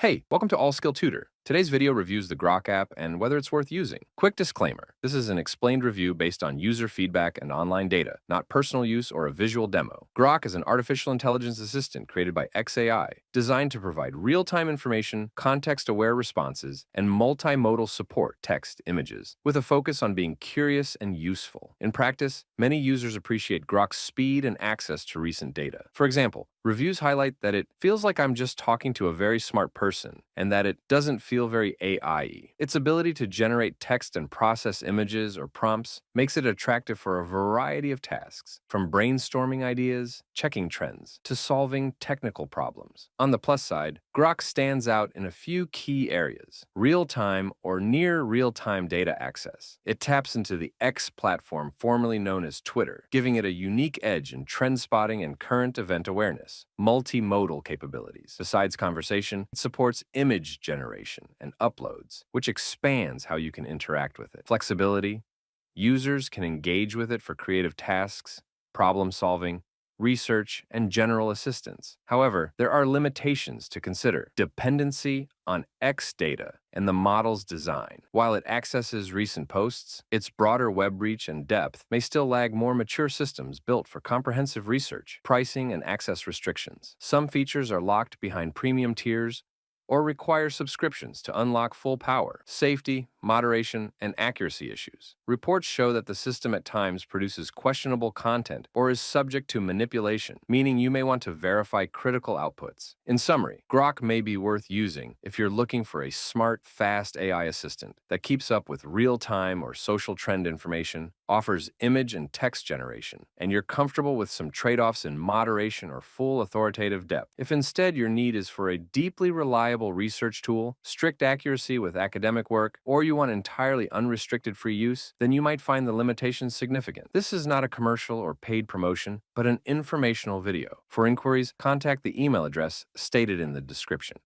Hey, welcome to All Skill Tutor. Today's video reviews the Grok app and whether it's worth using. Quick disclaimer, this is an explained review based on user feedback and online data, not personal use or a visual demo. Grok is an artificial intelligence assistant created by XAI, designed to provide real-time information, context-aware responses, and multimodal support text, images, with a focus on being curious and useful. In practice, many users appreciate Grok's speed and access to recent data. For example, reviews highlight that it feels like I'm just talking to a very smart person, and that it doesn't feel very AI-y. Its ability to generate text and process images or prompts makes it attractive for a variety of tasks, from brainstorming ideas, checking trends, to solving technical problems. On the plus side, Grok stands out in a few key areas: real-time or near real-time data access. It taps into the X platform formerly known as Twitter, giving it a unique edge in trend spotting and current event awareness. Multimodal capabilities. Besides conversation, it supports image generation and uploads, which expands how you can interact with it. Flexibility. Users can engage with it for creative tasks, problem solving, research, and general assistance. However, there are limitations to consider. Dependency on X data and the model's design. While it accesses recent posts, its broader web reach and depth may still lag more mature systems built for comprehensive research. Pricing and access restrictions. Some features are locked behind premium tiers or require subscriptions to unlock full power. Safety, moderation, and accuracy issues. Reports show that the system at times produces questionable content or is subject to manipulation, meaning you may want to verify critical outputs. In summary, Grok may be worth using if you're looking for a smart, fast AI assistant that keeps up with real-time or social trend information, offers image and text generation, and you're comfortable with some trade-offs in moderation or full authoritative depth. If instead your need is for a deeply reliable research tool, strict accuracy with academic work, or you want entirely unrestricted free use, then you might find the limitations significant. This is not a commercial or paid promotion, but an informational video. For inquiries, contact the email address stated in the description.